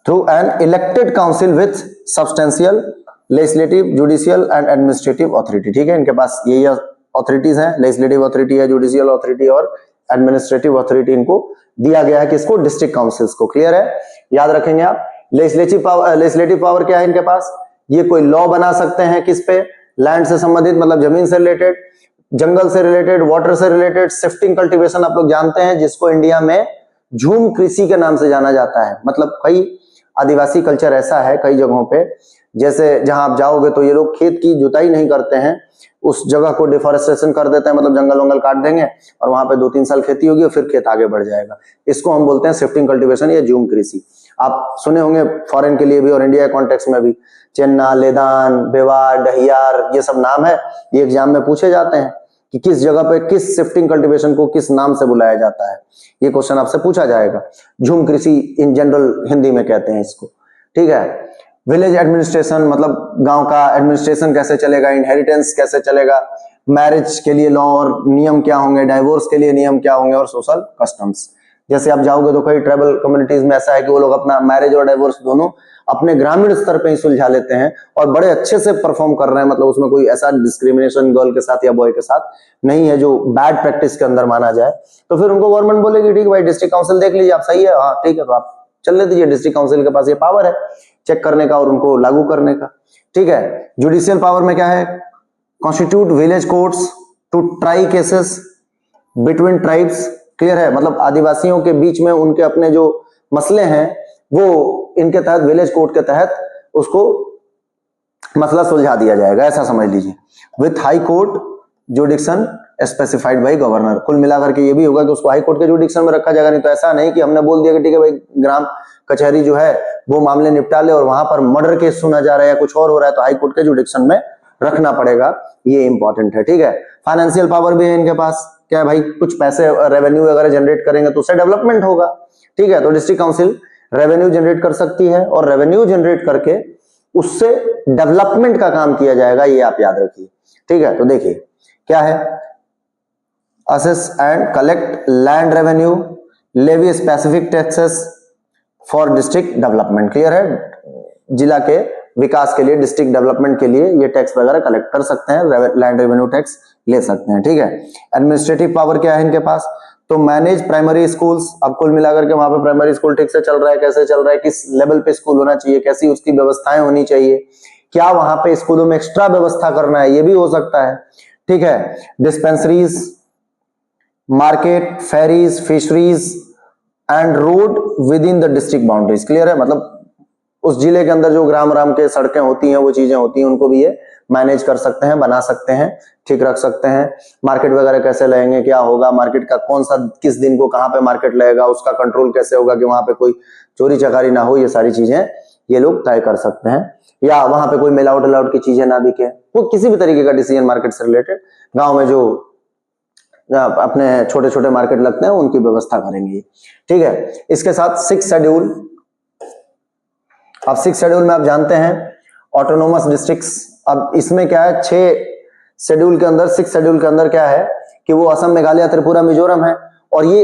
through an elected council with substantial legislative, judicial and administrative authority. ठीक है, इनके पास यही अथॉरिटीज हैं, लेजिस्लेटिव अथॉरिटी है, जुडिशियल अथॉरिटी और एडमिनिस्ट्रेटिव अथॉरिटी इनको दिया गया है, किसको, डिस्ट्रिक्ट काउंसिल्स को। क्लियर है, याद रखेंगे आप। लेजिस्लेटिव पावर क्या है इनके पास, ये कोई लॉ बना सकते हैं किस पे, लैंड से संबंधित, मतलब जमीन से रिलेटेड, जंगल से रिलेटेड, वाटर से रिलेटेड, शिफ्टिंग कल्टीवेशन आप लोग जानते हैं, जिसको इंडिया में झूम कृषि के नाम से जाना जाता है। मतलब कई आदिवासी कल्चर ऐसा है कई जगहों पे, जैसे जहां आप जाओगे तो ये लोग खेत की जुताई नहीं करते हैं, उस जगह को डिफॉरेस्टेशन कर देते हैं, मतलब जंगल वंगल काट देंगे और वहां पे 2-3 साल खेती होगी और फिर खेत आगे बढ़ जाएगा। इसको हम बोलते हैं शिफ्टिंग कल्टीवेशन या झूम कृषि। आप सुने होंगे फॉरेन के लिए भी और इंडिया कॉन्टेक्स्ट में भी, चेन्ना, लेदान, बेवार, डहियार, ये सब नाम है, ये एग्जाम में पूछे जाते हैं कि किस जगह पे किस शिफ्टिंग कल्टीवेशन को किस नाम से बुलाया जाता है, ये क्वेश्चन आपसे पूछा जाएगा। झूम कृषि इन जनरल हिंदी में कहते हैं इसको, ठीक है। विलेज एडमिनिस्ट्रेशन मतलब गांव का एडमिनिस्ट्रेशन कैसे चलेगा, इनहेरिटेंस कैसे चलेगा, मैरिज के लिए लॉ और नियम क्या होंगे, डाइवोर्स के लिए नियम क्या होंगे, और सोशल कस्टम्स। जैसे आप जाओगे तो कई ट्राइबल कम्युनिटीज में ऐसा है कि वो लोग अपना मैरिज और डाइवोर्स दोनों अपने ग्रामीण स्तर पे ही सुलझा लेते हैं और बड़े अच्छे से परफॉर्म कर रहे हैं, मतलब उसमें कोई ऐसा डिस्क्रिमिनेशन गर्ल के साथ या बॉय के साथ नहीं है जो बैड प्रैक्टिस के अंदर माना जाए। तो फिर उनको गवर्नमेंट बोलेगी ठीक है भाई डिस्ट्रिक्ट काउंसिल देख लीजिए, आप सही है, हाँ ठीक है, तो आप चलने दीजिए, डिस्ट्रिक्ट काउंसिल के पास ये पावर है चेक करने का और उनको लागू करने का, ठीक है। जुडिशियल पावर में क्या है, constitute village courts to try cases between tribes, clear है, मतलब आदिवासियों के बीच में उनके अपने जो मसले हैं वो इनके तहत विलेज कोर्ट के तहत उसको मसला सुलझा दिया जाएगा, ऐसा समझ लीजिए। With high court जुडिक्शन specified by governor, कुल मिलाकर के ये भी होगा कि उसको हाई कोर्ट के जुडिक्शन में रखा जाएगा। नहीं तो ऐसा नहीं कि हमने बोल दिया कि ठीक है भाई ग्राम कचहरी जो है वो मामले निपटा ले और वहां पर मर्डर केस सुना जा रहा है या कुछ और हो रहा है तो हाई कोर्ट के जुडिक्शन में रखना पड़ेगा, ये इंपॉर्टेंट है, ठीक है। फाइनेंशियल पावर भी है इनके पास, क्या है भाई, कुछ पैसे रेवेन्यू वगैरह जनरेट करेंगे तो उससे डेवलपमेंट होगा, ठीक है। तो डिस्ट्रिक्ट काउंसिल रेवेन्यू जनरेट कर सकती है और रेवेन्यू जनरेट करके उससे डेवलपमेंट का काम किया जाएगा, ये आप याद रखिए, ठीक है। तो देखिए क्या है, assess and collect land revenue, levy specific taxes for district development, clear है, जिला के विकास के लिए, डिस्ट्रिक्ट डेवलपमेंट के लिए ये टैक्स वगैरह कलेक्ट कर सकते हैं, लैंड रेवेन्यू टैक्स ले सकते हैं, ठीक है। एडमिनिस्ट्रेटिव पावर क्या है इनके पास, तो मैनेज प्राइमरी स्कूल्स, अब कुल मिलाकर के वहां पे प्राइमरी स्कूल ठीक से चल रहा है, कैसे चल रहा है, किस लेवल पे स्कूल होना चाहिए, कैसी उसकी व्यवस्थाएं होनी चाहिए, क्या वहां पे स्कूलों में एक्स्ट्रा व्यवस्था करना है, ये भी हो सकता है, ठीक है। Dispensaries, market, ferries, fisheries and road within the district boundaries, clear है, मतलब उस जिले के अंदर जो ग्राम राम के सड़कें होती हैं वो चीजें होती हैं उनको भी ये मैनेज कर सकते हैं, बना सकते हैं, ठीक रख सकते हैं। मार्केट वगैरह कैसे लगेंगे, क्या होगा, मार्केट का कौन सा किस दिन को कहां पे मार्केट लगेगा, उसका कंट्रोल कैसे होगा कि वहां पे कोई चोरी चकारी ना हो, ये सारी चीजें ये लोग तय कर सकते हैं। या वहां पे कोई मिलावट अलाउट की चीजें ना बिके, वो किसी भी तरीके का डिसीजन मार्केट से रिलेटेड गाँव में जो अपने छोटे छोटे मार्केट लगते हैं उनकी व्यवस्था करेंगे, ठीक है। इसके साथ 6 शेड्यूल, अब 6 शेड्यूल में आप जानते हैं ऑटोनोमस डिस्ट्रिक्ट्स, अब इसमें क्या है 6 शेड्यूल के अंदर, 6 शेड्यूल के अंदर क्या है कि वो असम, मेघालय, त्रिपुरा, मिजोरम है और ये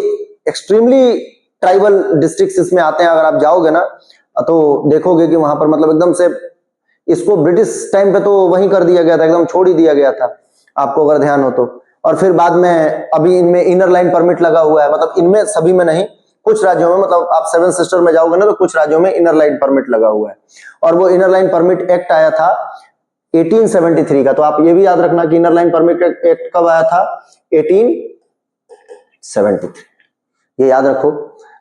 एक्सट्रीमली ट्राइबल डिस्ट्रिक्ट्स इसमें आते हैं। अगर आप जाओगे ना तो देखोगे कि वहां पर मतलब एकदम से इसको ब्रिटिश टाइम पे तो वहीं कर दिया गया था, एकदम छोड़ ही दिया गया था, आपको अगर ध्यान हो तो। और फिर बाद में अभी इनमें इनर लाइन परमिट लगा हुआ है, मतलब इनमें सभी में नहीं, कुछ राज्यों में, मतलब आप 7 सिस्टर में जाओगे ना तो कुछ राज्यों में इनर लाइन परमिट लगा हुआ है। और वो इनर लाइन परमिट एक्ट आया था 1873 का, तो आप ये भी याद रखना कि इनर लाइन परमिट एक्ट कब आया था, 1873, ये याद रखो।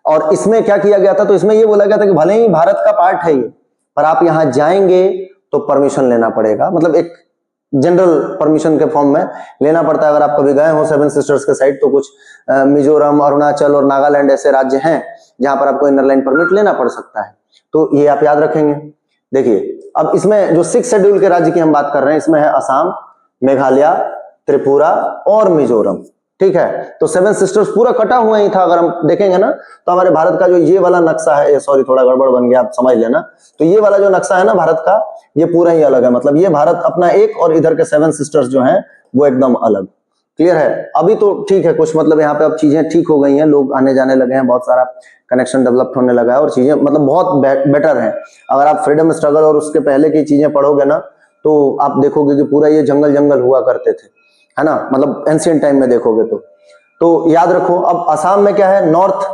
और इसमें क्या किया गया था, तो इसमें ये बोला गया था कि भले ही भारत का पार्ट है ये, पर आप यहां जाएंगे तो परमिशन लेना पड़ेगा, मतलब एक जनरल परमिशन के फॉर्म में लेना पड़ता है। अगर आप कभी गए हो 7 सिस्टर्स के साइड तो कुछ मिजोरम, अरुणाचल और नागालैंड ऐसे राज्य हैं जहां पर आपको इनर लाइन परमिट लेना पड़ सकता है, तो ये आप याद रखेंगे। देखिए अब इसमें जो 6 शेड्यूल के राज्य की हम बात कर रहे हैं, इसमें है असम, मेघालय, त्रिपुरा और मिजोरम, ठीक है। तो 7 सिस्टर्स पूरा कटा हुआ ही था, अगर हम देखेंगे ना तो हमारे भारत का जो ये वाला नक्शा है, सॉरी थोड़ा गड़बड़ बन गया, आप समझ लेना, तो ये वाला जो नक्शा है ना भारत का, ये पूरा ही अलग है, मतलब ये भारत अपना एक और इधर के 7 सिस्टर्स जो हैं वो एकदम अलग, क्लियर है। अभी तो ठीक है कुछ, मतलब यहाँ पे अब चीजें ठीक हो गई हैं, लोग आने जाने लगे हैं, बहुत सारा कनेक्शन डेवलप होने लगा है और चीजें मतलब बहुत बेटर है। अगर आप फ्रीडम स्ट्रगल और उसके पहले की चीजें पढ़ोगे ना तो आप देखोगे कि पूरा ये जंगल जंगल हुआ करते थे, है ना, मतलब एंशिएंट टाइम में देखोगे तो याद रखो। अब असम में क्या है, नॉर्थ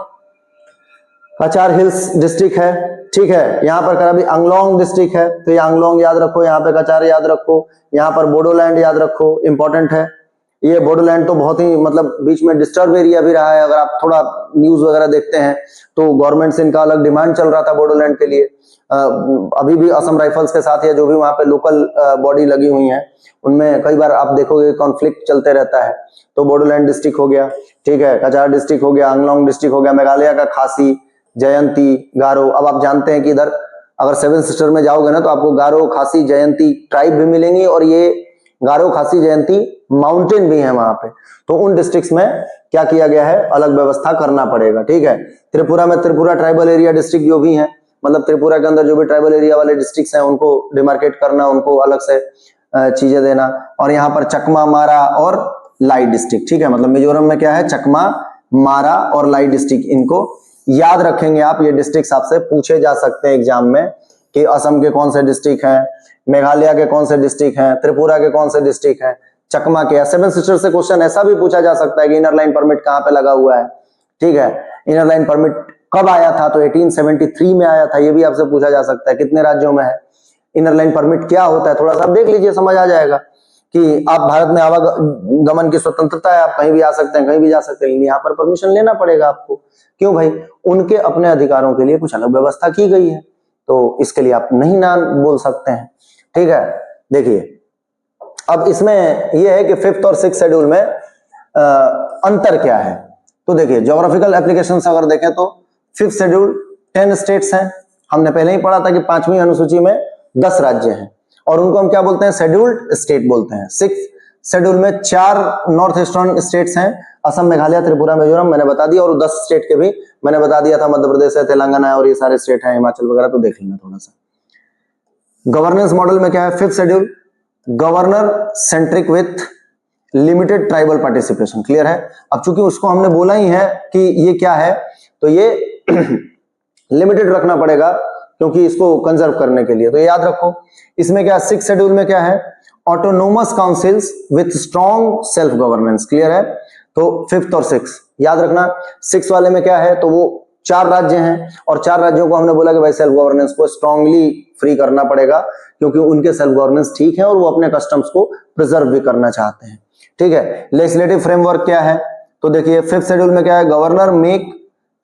कचार हिल्स डिस्ट्रिक्ट है, ठीक है, यहाँ पर कराबी अंगलोंग डिस्ट्रिक्ट है, तो ये अंगलोंग याद रखो, यहाँ पे कचार याद रखो, यहाँ पर बोडोलैंड याद रखो, इंपॉर्टेंट है। ये बोडोलैंड तो बहुत ही मतलब बीच में डिस्टर्ब एरिया भी रहा है, अगर आप थोड़ा न्यूज वगैरह देखते हैं तो गवर्नमेंट से इनका अलग डिमांड चल रहा था बोडोलैंड के लिए। अभी भी असम राइफल्स के साथ या जो भी वहां पे लोकल बॉडी लगी हुई है उनमें कई बार आप देखोगे कॉन्फ्लिक्ट चलते रहता है। तो बोडोलैंड डिस्ट्रिक्ट हो गया, ठीक है, कचार डिस्ट्रिक्ट हो गया, अंगलोंग डिस्ट्रिक्ट हो गया, मेघालय का खासी, जयंती, गारो। अब आप जानते हैं कि इधर अगर 7 सिस्टर में जाओगे ना तो आपको गारो, खासी, जयंती ट्राइब भी मिलेंगी और ये गारो, खासी, जयंती माउंटेन भी है वहां पे, तो उन डिस्ट्रिक्ट्स में क्या किया गया है, अलग व्यवस्था करना पड़ेगा। ठीक है, त्रिपुरा में त्रिपुरा ट्राइबल एरिया डिस्ट्रिक्ट जो भी है, मतलब त्रिपुरा के अंदर जो भी ट्राइबल एरिया वाले डिस्ट्रिक्ट्स हैं उनको डिमार्केट करना, उनको अलग से चीजें देना। और यहाँ पर चकमा, मारा और लाई डिस्ट्रिक्ट, ठीक है, मतलब मिजोरम में क्या है, चकमा, मारा और लाई डिस्ट्रिक्ट, इनको याद रखेंगे आप। ये डिस्ट्रिक्ट आपसे पूछे जा सकते हैं एग्जाम में कि असम के कौन से डिस्ट्रिक्ट हैं, मेघालय के कौन से डिस्ट्रिक्ट हैं, त्रिपुरा के कौन से डिस्ट्रिक्ट हैं, चकमा के। सेवन सिस्टर से क्वेश्चन ऐसा भी पूछा जा सकता है कि इनर लाइन परमिट कहां पे लगा हुआ है। ठीक है, इनर लाइन परमिट कब आया था, तो 1873 में आया था, ये भी आपसे पूछा जा सकता है। कितने राज्यों में है इनर लाइन परमिट, क्या होता है, थोड़ा सा देख लीजिए, समझ आ जाएगा कि आप भारत में आवागमन की स्वतंत्रता है, आप कहीं भी आ सकते हैं, कहीं भी जा सकते हैं, लेकिन यहाँ पर परमिशन लेना पड़ेगा आपको। क्यों भाई, उनके अपने अधिकारों के लिए कुछ अलग व्यवस्था की गई है, तो इसके लिए आप नहीं ना बोल सकते हैं। ठीक है, देखिए अब इसमें यह है कि 5th और 6th शेड्यूल में अंतर क्या है। तो देखिए ज्योग्राफिकल एप्लीकेशन अगर देखें तो 5th शेड्यूल 10 स्टेट्स हैं, हमने पहले ही पढ़ा था कि 5वीं अनुसूची में 10 राज्य हैं और उनको हम क्या बोलते हैं, शेड्यूल्ड स्टेट बोलते हैं। 6th शेड्यूल में 4 नॉर्थ ईस्टर्न स्टेट्स हैं, असम, मेघालय, त्रिपुरा, मिजोरम, मैंने बता दिया, और 10 स्टेट के भी मैंने बता दिया था, मध्य प्रदेश है, तेलंगाना है और ये सारे स्टेट हैं, हिमाचल वगैरह, तो देख लेना थोड़ा सा। गवर्नेंस मॉडल में क्या है, 5th schedule governor centric with limited tribal participation, clear है। अब चूंकि उसको हमने बोला ही है कि ये क्या है, तो ये लिमिटेड रखना पड़ेगा क्योंकि इसको कंजर्व करने के लिए, तो ये याद रखो। इसमें क्या, 6th शेड्यूल में क्या है, autonomous councils with strong self governance, clear है। तो 5th और 6th याद रखना। 6th वाले में क्या है, तो वो 4 राज्य हैं और 4 राज्यों को हमने बोला कि भाई सेल्फ गवर्नेंस को स्ट्रांगली फ्री करना पड़ेगा क्योंकि उनके सेल्फ गवर्नेंस ठीक है और वो अपने कस्टम्स को प्रिजर्व भी करना चाहते हैं। ठीक है, लेजिस्लेटिव फ्रेमवर्क क्या है, तो देखिए 5th शेड्यूल में क्या है, गवर्नर मेक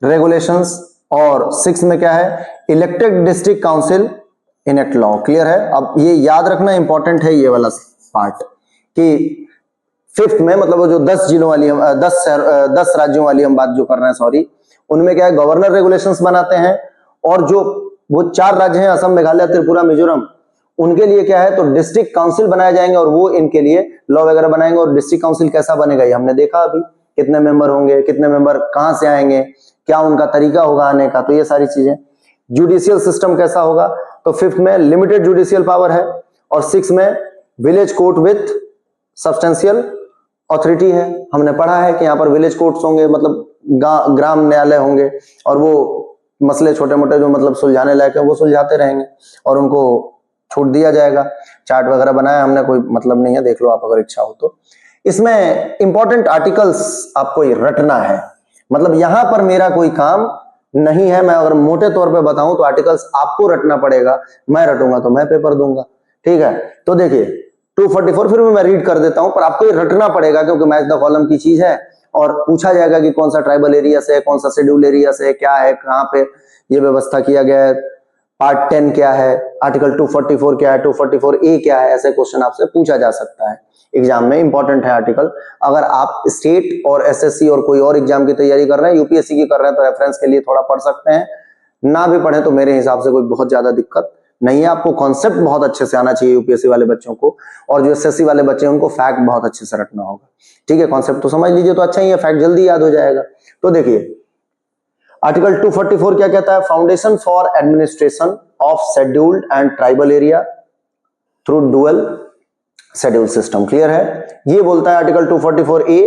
रेगुलेशंस, और 6th में क्या है, elected district council enact law, clear है। अब ये याद रखना इंपॉर्टेंट है ये वाला पार्ट कि 5th में मतलब वो जो 10 जिलों वाली 10 राज्यों वाली हम बात जो कर रहे हैं, सॉरी, उनमें क्या है, गवर्नर रेगुलेशंस बनाते हैं और जो वो 4 राज्य हैं, असम, मेघालय, त्रिपुरा, मिजोरम, उनके लिए क्या है, तो डिस्ट्रिक्ट काउंसिल बनाए जाएंगे और वो इनके लिए लॉ वगैरह बनाएंगे। और डिस्ट्रिक्ट काउंसिल कैसा बनेगा ये हमने देखा अभी, कितने मेंबर होंगे, कितने मेंबर कहां से आएंगे, क्या उनका तरीका होगा आने का, तो ये सारी चीजें। जुडिशियल सिस्टम कैसा होगा, तो 5th में लिमिटेड जुडिशियल पावर है और 6th में village court with substantial authority है। हमने पढ़ा है कि यहाँ पर विलेज कोर्ट्स होंगे, मतलब ग्राम न्यायालय होंगे और वो मसले छोटे मोटे जो मतलब सुलझाने लायक है वो सुलझाते रहेंगे और उनको छूट दिया जाएगा। चार्ट वगैरह बनाया हमने, कोई मतलब नहीं है, देख लो आप अगर इच्छा हो तो। इसमें इंपॉर्टेंट आर्टिकल्स आपको रटना है, मतलब यहां पर मेरा कोई काम नहीं है, मैं अगर मोटे तौर पे बताऊं तो आर्टिकल्स आपको रटना पड़ेगा, मैं रटूंगा तो मैं पेपर दूंगा। ठीक है, तो देखिए 244 फिर भी मैं रीड कर देता हूं, पर आपको ये रटना पड़ेगा क्योंकि मैच द कॉलम की चीज है और पूछा जाएगा कि कौन सा ट्राइबल एरिया से है, कौन सा शेड्यूल एरिया से है, क्या है, कहां पे ये व्यवस्था किया गया है, पार्ट 10 क्या है, आर्टिकल 244 क्या है, 244A क्या है, ऐसे क्वेश्चन आपसे पूछा जा सकता है एग्जाम में, इंपॉर्टेंट है आर्टिकल। अगर आप स्टेट और एसएससी और कोई और एग्जाम की तैयारी कर रहे हैं, यूपीएससी की कर रहे हैं, तो रेफरेंस के लिए थोड़ा पढ़ सकते हैं, ना भी पढ़े तो मेरे हिसाब से कोई बहुत ज्यादा दिक्कत नहीं है। आपको कॉन्सेप्ट बहुत अच्छे से आना चाहिए यूपीएससी वाले बच्चों को, और जो एसएससी वाले बच्चे हैं उनको फैक्ट बहुत अच्छे से रटना होगा। ठीक है, कॉन्सेप्ट तो समझ लीजिए तो अच्छा ही है, फैक्ट जल्दी याद हो जाएगा। तो देखिए आर्टिकल 244 क्या कहता है, foundation for administration of scheduled and tribal area through dual schedule system, clear है। ये बोलता है आर्टिकल 244A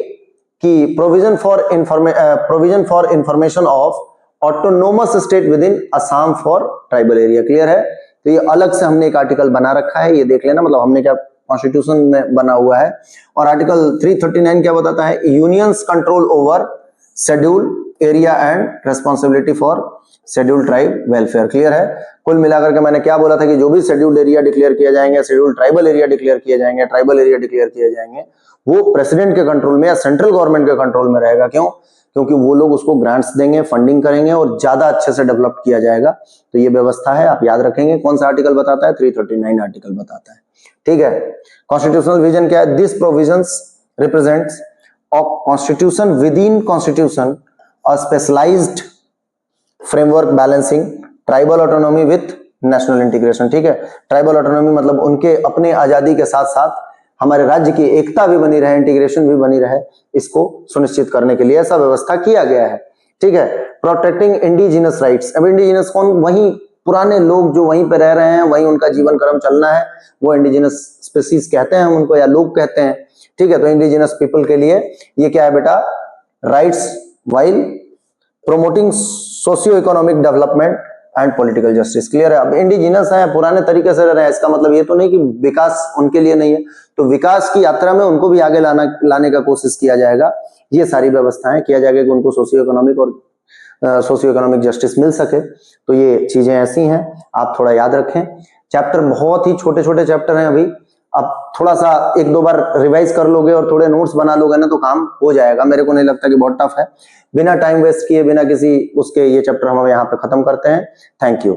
कि provision for information of autonomous state with in Assam for tribal area, clear है। तो ये अलग से हमने एक आर्टिकल बना रखा है, ये देख लेना, मतलब हमने क्या कॉन्स्टिट्यूशन में बना हुआ है। और आर्टिकल 339 क्या बताता है, unions control over schedule area and responsibility for schedule tribe welfare, clear है। कुल मिलाकर के मैंने क्या बोला था कि जो भी शेड्यूल्ड एरिया डिक्लेयर किया जाएंगे, शेड्यूल ट्राइबल एरिया डिक्लेयर किए जाएंगे, ट्राइबल एरिया डिक्लेयर किए जाएंगे, वो प्रेसिडेंट के कंट्रोल में या सेंट्रल गवर्नमेंट के कंट्रोल में रहेगा। क्यों? क्योंकि वो लोग उसको ग्रांट्स देंगे, फंडिंग करेंगे और ज्यादा अच्छे से डेवलप किया जाएगा। तो ये व्यवस्था है, आप याद रखेंगे। कौन सा आर्टिकल बताता है? 339 आर्टिकल बताता है, ठीक है। कॉन्स्टिट्यूशनल विजन क्या है? This provisions represents constitution with in constitution a specialized framework balancing tribal autonomy with national integration, ठीक है। ट्राइबल ऑटोनॉमी मतलब उनके अपने आजादी के साथ साथ हमारे राज्य की एकता भी बनी रहे, इंटीग्रेशन भी बनी रहे, इसको सुनिश्चित करने के लिए ऐसा व्यवस्था किया गया है। ठीक है, प्रोटेक्टिंग इंडिजिनस राइट्स। अब इंडिजिनस कौन? वही पुराने लोग जो वहीं पे रह रहे हैं, वहीं उनका जीवन क्रम चलना है, वो इंडिजिनस स्पीसीज कहते हैं हम उनको, या लोग कहते हैं। ठीक है, तो इंडिजिनस पीपल के लिए ये क्या है बेटा? Rights while promoting socio economic development and political justice. Clear है? अब इंडिजिनस है, पुराने तरीके से रह रहे हैं, इसका मतलब ये तो नहीं कि विकास उनके लिए नहीं है, तो विकास की यात्रा में उनको भी आगे लाने का कोशिश किया जाएगा। ये सारी व्यवस्थाएं किया जाएगा कि उनको सोशियो इकोनॉमिक और सोशियो इकोनॉमिक जस्टिस मिल सके। तो ये चीजें ऐसी हैं, आप थोड़ा याद रखें। चैप्टर बहुत ही छोटे छोटे चैप्टर हैं अभी, आप थोड़ा सा एक दो बार रिवाइज कर लोगे और थोड़े नोट्स बना लोगे ना तो काम हो जाएगा। मेरे को नहीं लगता कि बहुत टफ है। बिना टाइम वेस्ट किए, बिना किसी उसके, ये चैप्टर हम यहाँ पे खत्म करते हैं। Thank you.